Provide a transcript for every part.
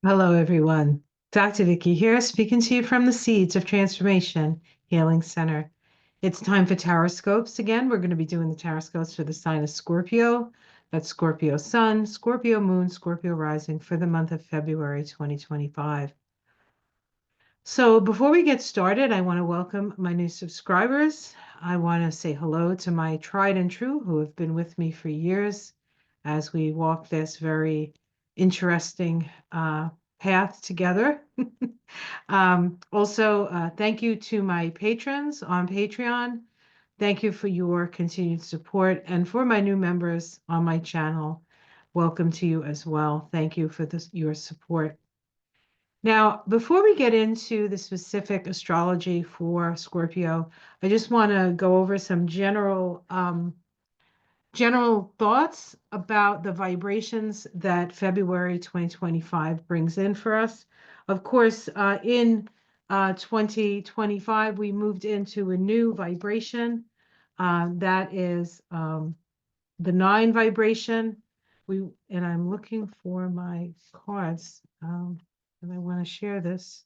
Hello, everyone. Dr. Vicky here, speaking to you from the Seeds of Transformation Healing Center. It's time for tarot scopes again. We're going to be doing the tarot scopes for the sign of Scorpio. That's Scorpio Sun, Scorpio Moon, Scorpio Rising for the month of February 2025. So before we get started, I want to welcome my new subscribers. I want to say hello to my tried and true who have been with me for years as we walk this very interesting path together. Also, thank you to my patrons on Patreon. Thank you for your continued support. And for my new members on my channel, welcome to you as well. Thank you for your support. Now, before we get into the specific astrology for Scorpio, I just want to go over some general thoughts about the vibrations that February 2025 brings in for us. Of course, in 2025, we moved into a new vibration. That is the 9 vibration. And I'm looking for my cards, and I want to share this.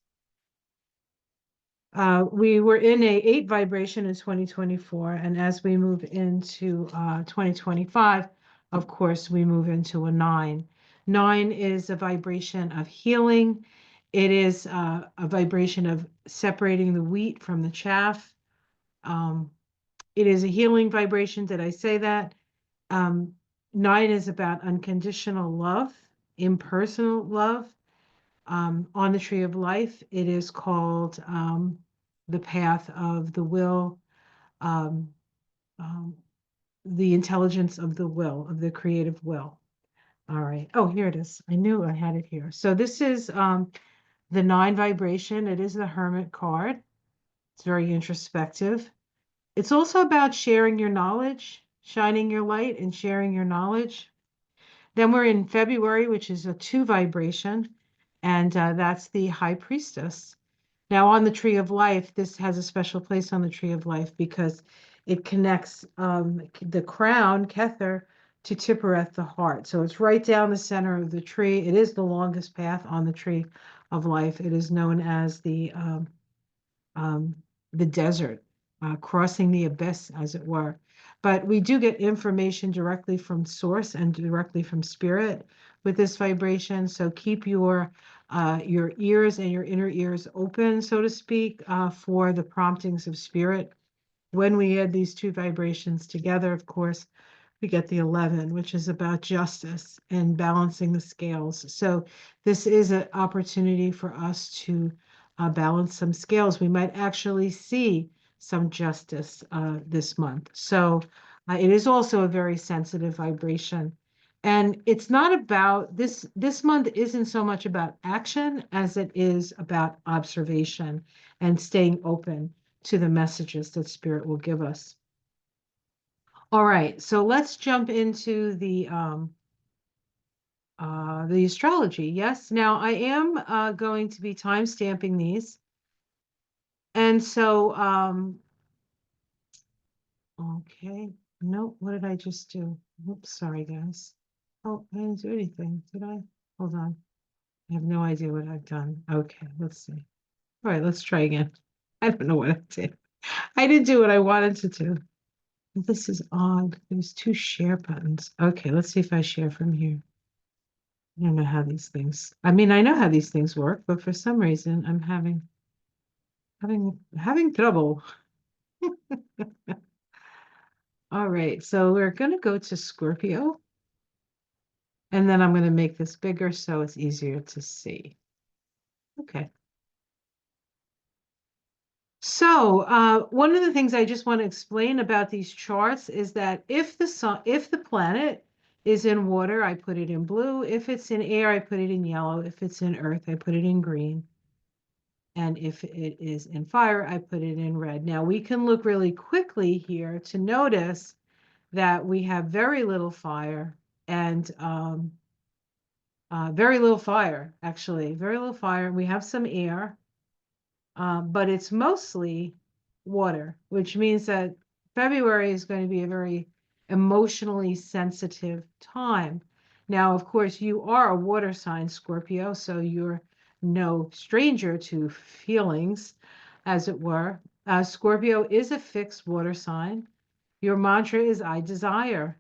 We were in a 8 vibration in 2024, and as we move into 2025, of course, we move into a 9. 9 is a vibration of healing. It is a vibration of separating the wheat from the chaff. It is a healing vibration. Did I say that? 9 is about unconditional love, impersonal love. On the tree of life, it is called the path of the will, um, um, the intelligence of the will, of the creative will. All right. Oh, here it is. I knew I had it here. So this is the 9 vibration. It is the Hermit card. It's very introspective. It's also about sharing your knowledge, shining your light and sharing your knowledge. Then we're in February, which is a 2 vibration, and that's the High Priestess. Now, on the Tree of Life, this has a special place on the Tree of Life because it connects the crown, Kether, to Tiphereth, the heart. So it's right down the center of the tree. It is the longest path on the Tree of Life. It is known as um, the desert, crossing the abyss, as it were. But we do get information directly from source and directly from spirit with this vibration. So keep your ears and your inner ears open, so to speak, for the promptings of spirit. When we add these 2 vibrations together, of course, we get the 11, which is about justice and balancing the scales. So this is an opportunity for us to balance some scales. We might actually see some justice this month. So it is also a very sensitive vibration. And it's not about this month isn't so much about action as it is about observation and staying open to the messages that spirit will give us. All right, so let's jump into the astrology. Yes, now I am going to be time stamping these. And so okay. No, what did I just do? Oops, sorry guys. Oh, I didn't do anything, did I? Hold on. I have no idea what I've done. Okay, let's see. All right, let's try again. I don't know what I did. I didn't do what I wanted to do. This is odd. There's 2 share buttons. Okay, let's see if I share from here. I don't know how these things, I mean, I know how these things work, but for some reason I'm having trouble. All right, so we're gonna go to Scorpio, and then I'm gonna make this bigger so it's easier to see. Okay. So one of the things I just want to explain about these charts is that if the planet is in water, I put it in blue. If it's in air, I put it in yellow. If it's in earth, I put it in green. And if it is in fire, I put it in red. Now we can look really quickly here to notice that we have very little fire and very little fire, actually, very little fire. We have some air. But it's mostly water, which means that February is going to be a very emotionally sensitive time. Now, of course, you are a water sign, Scorpio, so you're no stranger to feelings, as it were. Scorpio is a fixed water sign. Your mantra is I desire.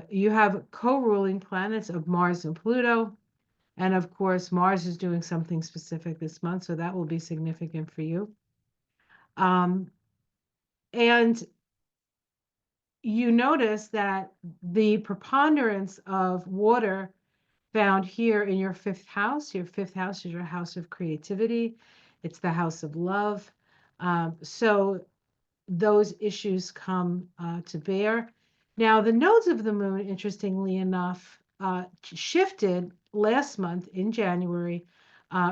You have co-ruling planets of Mars and Pluto. And of course, Mars is doing something specific this month, so that will be significant for you. Um, and you notice that the preponderance of water found here in your fifth house. Your fifth house is your house of creativity. It's the house of love. So those issues come to bear. Now, the nodes of the moon, interestingly enough, shifted last month in January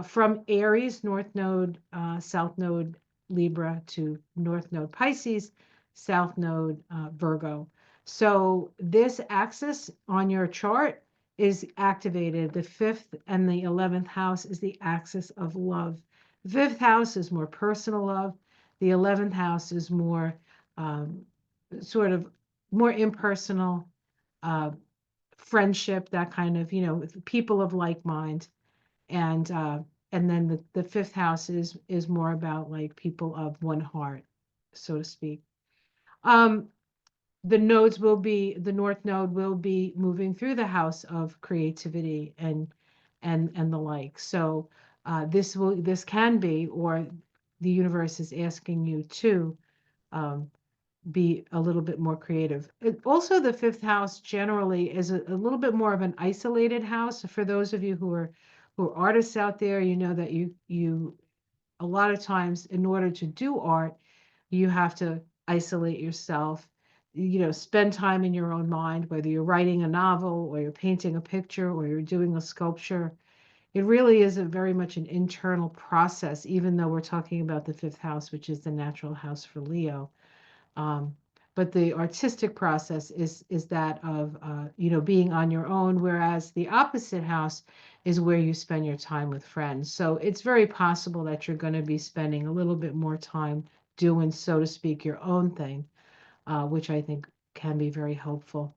from Aries, North Node, South Node, Libra, to North Node, Pisces, South Node, Virgo. So this axis on your chart is activated. The fifth and the 11th house is the axis of love. The fifth house is more personal love. The 11th house is more um, sort of more impersonal, uh, friendship, that kind of, people of like mind. And and then the fifth house is more about like people of one heart, so to speak. Um, the North Node will be moving through the house of creativity and the like. So this can be, or the universe is asking you to um, be a little bit more creative. Also, the fifth house generally is a little bit more of an isolated house. For those of you who are artists out there, you know that you a lot of times, in order to do art, you have to isolate yourself, spend time in your own mind, whether you're writing a novel or you're painting a picture or you're doing a sculpture. It really is a very much an internal process, even though we're talking about the fifth house, which is the natural house for Leo. Um, but the artistic process is that of being on your own, whereas the opposite house is where you spend your time with friends. So it's very possible that you're going to be spending a little bit more time doing, so to speak, your own thing, which I think can be very helpful.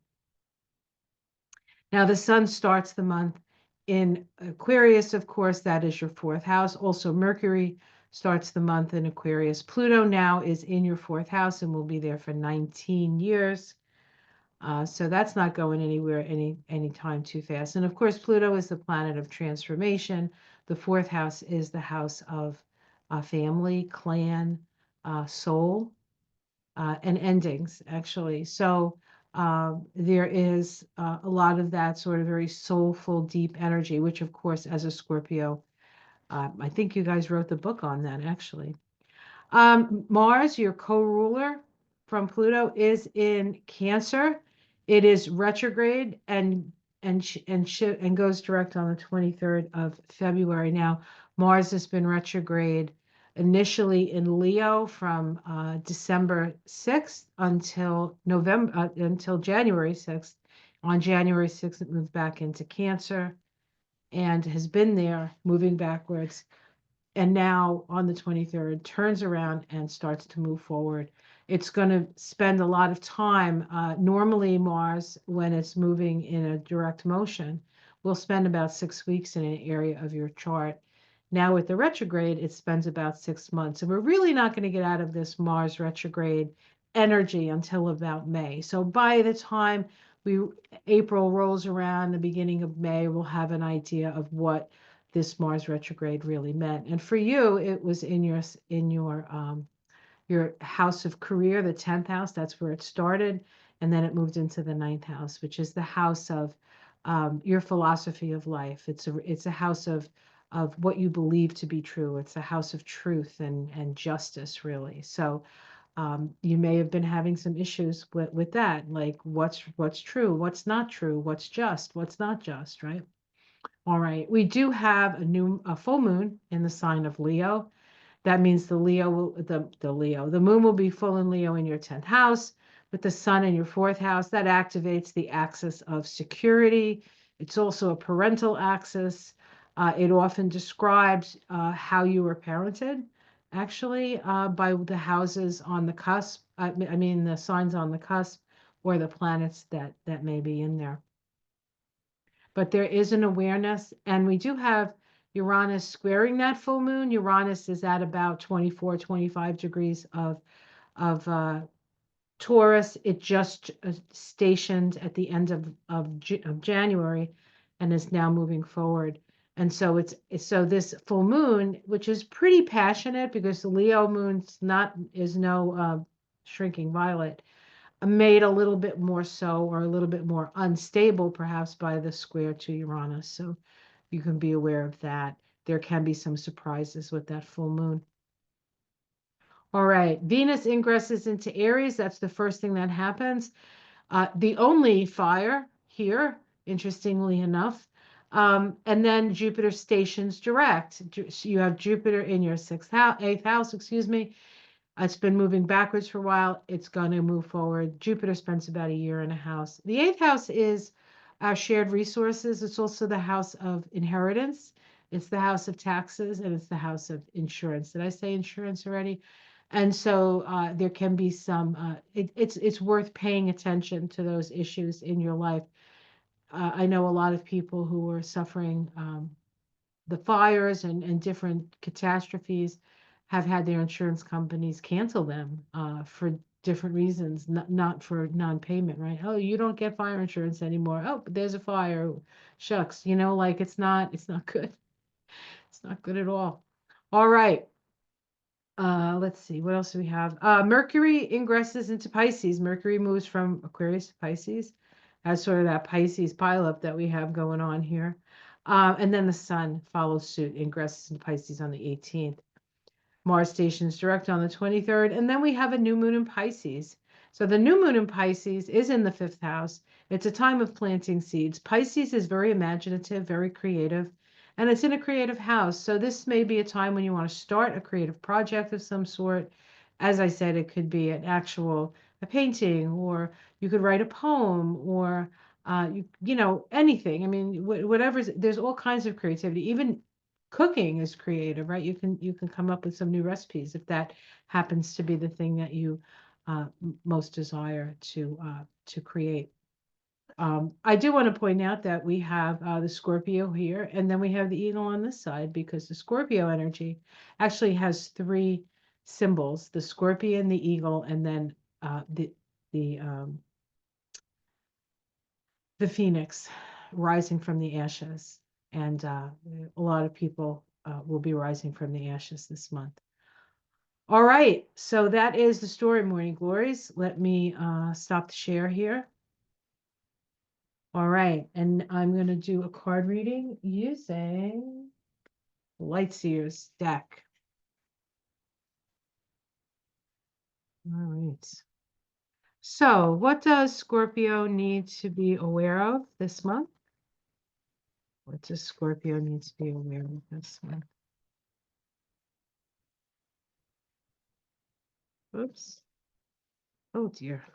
Now, the sun starts the month in Aquarius, of course, that is your fourth house. Also, Mercury starts the month in Aquarius. Pluto now is in your fourth house and will be there for 19 years. So that's not going anywhere anytime too fast. And of course, Pluto is the planet of transformation. The fourth house is the house of family, clan, soul, and endings, actually. So there is a lot of that sort of very soulful, deep energy, which, of course, as a Scorpio, I think you guys wrote the book on that, actually. Mars, your co-ruler from Pluto, is in Cancer. It is retrograde and goes direct on the 23rd of February. Now, Mars has been retrograde initially in Leo from December 6th until January 6th. On January 6th, it moved back into Cancer and has been there, moving backwards, and now on the 23rd turns around and starts to move forward. It's going to spend a lot of time. Normally, Mars, when it's moving in a direct motion, will spend about 6 weeks in an area of your chart. Now, with the retrograde, it spends about 6 months. And we're really not going to get out of this Mars retrograde energy until about May. So by the time April rolls around, the beginning of May, we'll have an idea of what this Mars retrograde really meant. And for you, it was in your house of career, the 10th house. That's where it started, and then it moved into the 9th house, which is the house of your philosophy of life. It's a house of what you believe to be true. It's a house of truth and justice, really. So you may have been having some issues with that, like what's true, what's not true, what's just, what's not just, right? All right, we do have a full moon in the sign of Leo. That means the moon will be full in Leo in your 10th house, with the sun in your fourth house. That activates the axis of security. It's also a parental axis. It often describes how you were parented, actually, by the houses on the cusp. I mean, the signs on the cusp, or the planets that may be in there. but there is an awareness. And we do have Uranus squaring that full moon. Uranus is at about 24, 25 degrees of Taurus. It just stationed at the end of January and is now moving forward. And so so this full moon, which is pretty passionate because the Leo moon's is no shrinking violet, made a little bit more so, or a little bit more unstable perhaps by the square to Uranus. So you can be aware of that. There can be some surprises with that full moon. All right, Venus ingresses into Aries. That's the first thing that happens. The only fire here, interestingly enough. And then Jupiter stations direct. You have Jupiter in your eighth house, excuse me. It's been moving backwards for a while. It's going to move forward. Jupiter spends about a year in a house. The eighth house is our shared resources. It's also the house of inheritance. It's the house of taxes, and it's the house of insurance. Did I say insurance already? And so there can be some, it's worth paying attention to those issues in your life. I know a lot of people who are suffering the fires and different catastrophes have had their insurance companies cancel them for different reasons, not for non-payment, right? Oh, you don't get fire insurance anymore. Oh, but there's a fire. Shucks, like it's not good. It's not good at all. All right. Let's see, what else do we have? Mercury ingresses into Pisces. Mercury moves from Aquarius to Pisces as sort of that Pisces pileup that we have going on here. And then the sun follows suit, ingresses into Pisces on the 18th. Mars stations direct on the 23rd. And then we have a new moon in Pisces. So the new moon in Pisces is in the 5th house. It's a time of planting seeds. Pisces is very imaginative, very creative, and it's in a creative house. So this may be a time when you want to start a creative project of some sort. As I said, it could be a painting, or you could write a poem, or anything. I mean, there's all kinds of creativity. Even cooking is creative, right? You can come up with some new recipes if that happens to be the thing that you most desire to create. I do want to point out that we have the Scorpio here, and then we have the eagle on this side, because the Scorpio energy actually has three symbols: the scorpion, the eagle, and then the the phoenix rising from the ashes. And a lot of people will be rising from the ashes this month. All right, so that is the story, Morning Glories. Let me stop the share here. All right, and I'm going to do a card reading using Light Seers deck. All right. So what does Scorpio need to be aware of this month? What does Scorpio need to be aware of this month? Oops. Oh, dear.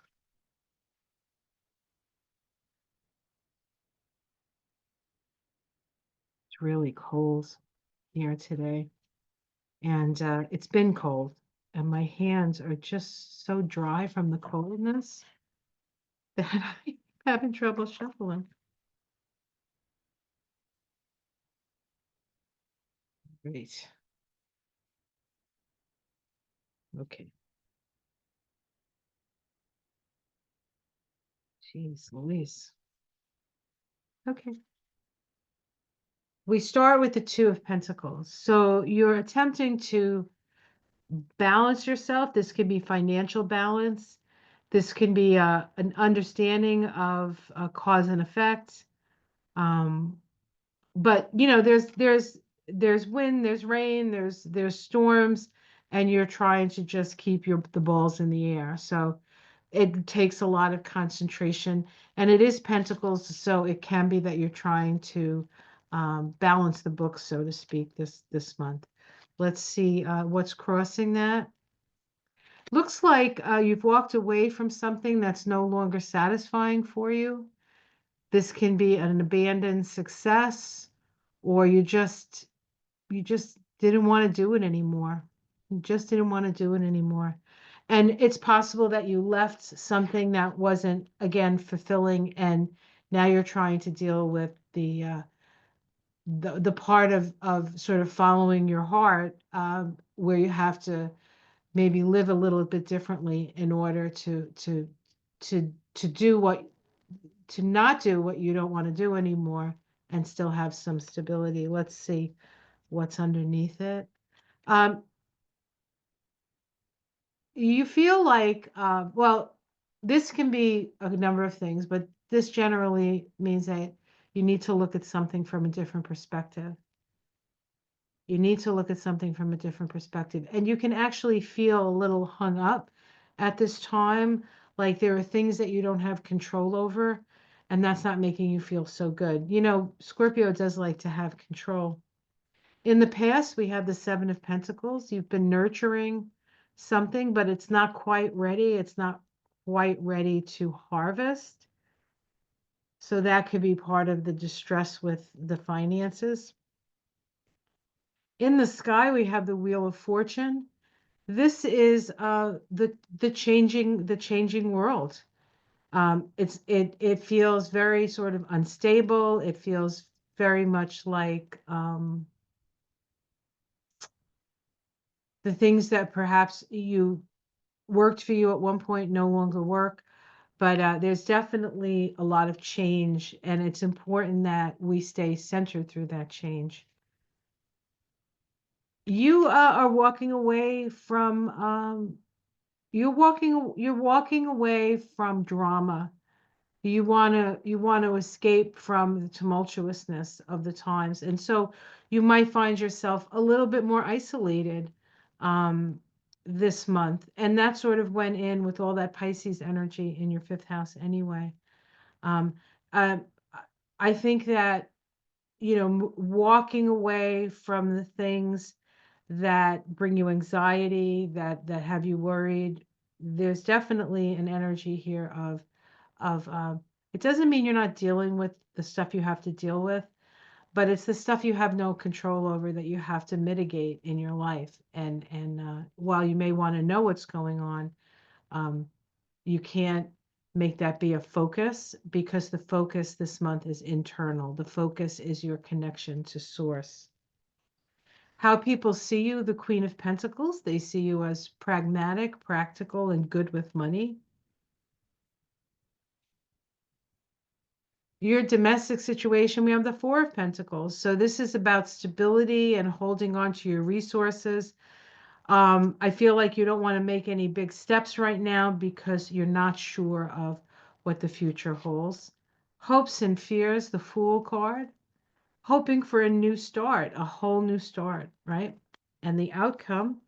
It's really cold here today. And it's been cold. And my hands are just so dry from the coldness that I'm having trouble shuffling. Great. Okay. Jeez Louise. Okay. We start with the Two of Pentacles. So you're attempting to balance yourself. This could be financial balance. This can be an understanding of cause and effect. But there's wind, there's rain, there's storms, and you're trying to just keep the balls in the air. So it takes a lot of concentration, and it is Pentacles, so it can be that you're trying to balance the books, so to speak, this month. Let's see what's crossing that. Looks like you've walked away from something that's no longer satisfying for you. This can be an abandoned success, or you just didn't want to do it anymore. You just didn't want to do it anymore. And it's possible that you left something that wasn't, again, fulfilling, and now you're trying to deal with the part of sort of following your heart, where you have to maybe live a little bit differently in order to do what to not do what you don't want to do anymore and still have some stability. Let's see what's underneath it. Um, you feel like, well, this can be a number of things, but this generally means that you need to look at something from a different perspective. You need to look at something from a different perspective. And you can actually feel a little hung up at this time. Like there are things that you don't have control over, and that's not making you feel so good. You know, Scorpio does like to have control. In the past, we have the Seven of Pentacles. You've been nurturing something, but it's not quite ready. It's not quite ready to harvest. So that could be part of the distress with the finances. In the sky, we have the Wheel of Fortune. This is the changing world. It feels very sort of unstable. It feels very much like the things that perhaps you worked for you at one point no longer work. But there's definitely a lot of change, and it's important that we stay centered through that change. You are walking away from you're walking away from drama. You want to escape from the tumultuousness of the times, and so you might find yourself a little bit more isolated um, this month, and that sort of went in with all that Pisces energy in your fifth house anyway. Um, uh, I think that walking away from the things that bring you anxiety, that have you worried. There's definitely an energy here of it doesn't mean you're not dealing with the stuff you have to deal with, but it's the stuff you have no control over that you have to mitigate in your life. And while you may want to know what's going on, um, you can't make that be a focus, because the focus this month is internal. The focus is your connection to source. How people see you, the Queen of Pentacles, they see you as pragmatic, practical, and good with money. Your domestic situation, we have the Four of Pentacles. So this is about stability and holding on to your resources. I feel like you don't want to make any big steps right now because you're not sure of what the future holds. Hopes and fears, the Fool card. Hoping for a new start, a whole new start, right? And the outcome,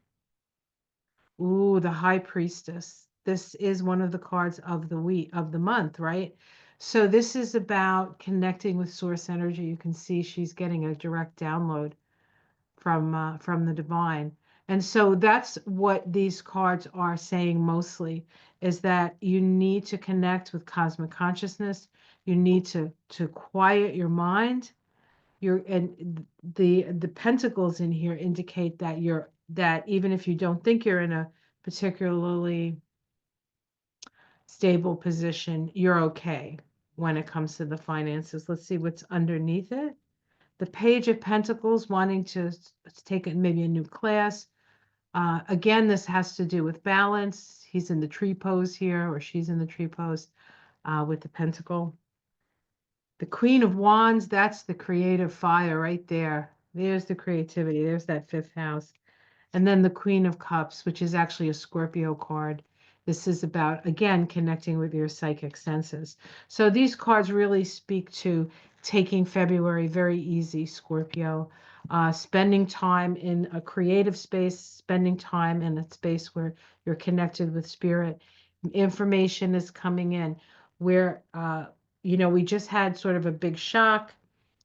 ooh, the High Priestess. This is one of the cards of the week, of the month, right? So this is about connecting with source energy. You can see she's getting a direct download from the divine. And so that's what these cards are saying mostly, is that you need to connect with cosmic consciousness. You need to quiet your mind. And the pentacles in here indicate that even if you don't think you're in a particularly stable position, you're okay when it comes to the finances. Let's see what's underneath it. The Page of Pentacles, wanting to take maybe a new class. Again, this has to do with balance. He's in the tree pose here, or she's in the tree pose with the pentacle. The Queen of Wands, that's the creative fire right there. There's the creativity. There's that fifth house. And then the Queen of Cups, which is actually a Scorpio card. This is about, again, connecting with your psychic senses. So these cards really speak to taking February very easy, Scorpio. Spending time in a creative space, spending time in a space where you're connected with spirit. Information is coming in where, we just had sort of a big shock.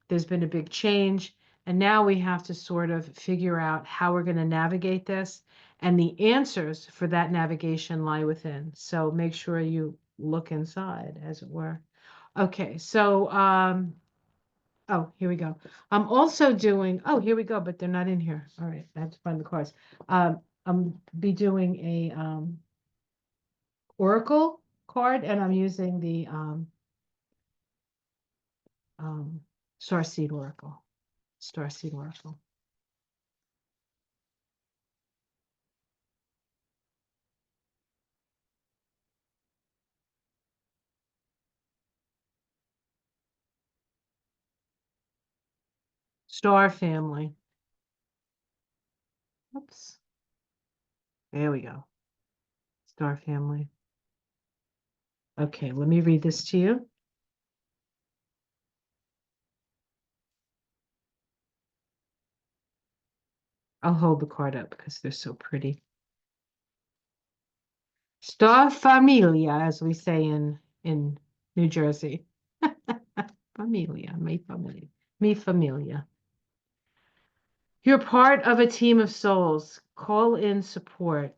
There's been a big change. And now we have to sort of figure out how we're going to navigate this. And the answers for that navigation lie within. So make sure you look inside, as it were. Okay, so, oh, here we go. I'm also doing, oh, here we go, but they're not in here. All right, I have to find the cards. I'm be doing a Oracle card, and I'm using the um, Starseed Oracle. Starseed Oracle. Star family. Oops. There we go. Star family. Okay, let me read this to you. I'll hold the card up because they're so pretty. Star familia, as we say in New Jersey. Familia, mi familia. You're part of a team of souls. Call in support.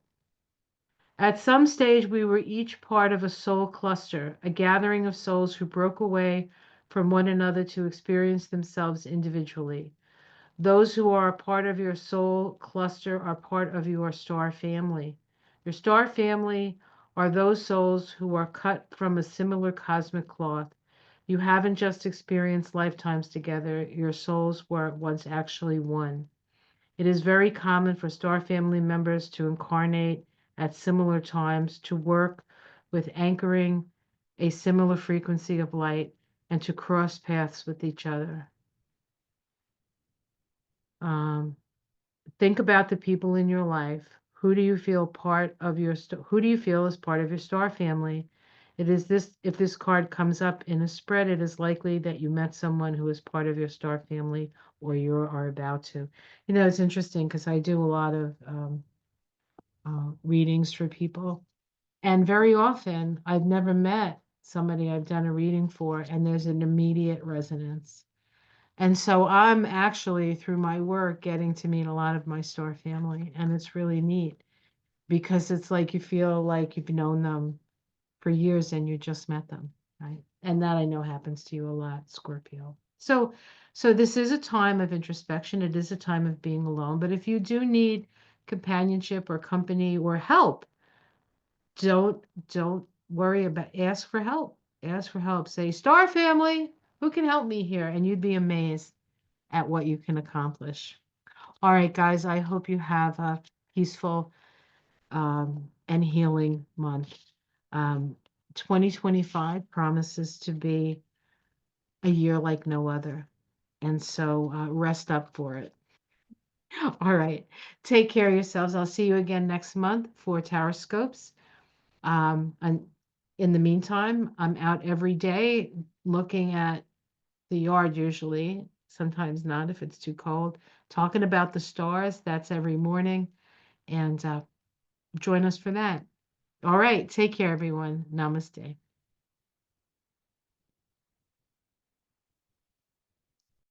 At some stage, we were each part of a soul cluster, a gathering of souls who broke away from one another to experience themselves individually. Those who are a part of your soul cluster are part of your star family. Your star family are those souls who are cut from a similar cosmic cloth. You haven't just experienced lifetimes together, your souls were once actually one. It is very common for star family members to incarnate at similar times, to work with anchoring a similar frequency of light, and to cross paths with each other. Um, think about the people in your life. Who do you feel who do you feel is part of your star family? If this card comes up in a spread, it is likely that you met someone who is part of your star family or you are about to. You know, it's interesting because I do a lot of readings for people, and very often I've never met somebody I've done a reading for, and there's an immediate resonance. And so I'm actually, through my work, getting to meet a lot of my star family, and it's really neat because it's like you feel like you've known them for years and you just met them, right? And that I know happens to you a lot, Scorpio. So this is a time of introspection. It is a time of being alone. But if you do need companionship or company or help, don't worry about ask for help. Ask for help. Say, Star family, who can help me here? And you'd be amazed at what you can accomplish. All right, guys, I hope you have a peaceful and healing month. Um, 2025 promises to be a year like no other. And so rest up for it. All right. Take care of yourselves. I'll see you again next month for Tarot Scopes. And in the meantime, I'm out every day looking at the yard usually, sometimes not if it's too cold, talking about the stars. That's every morning. And join us for that. All right. Take care, everyone. Namaste.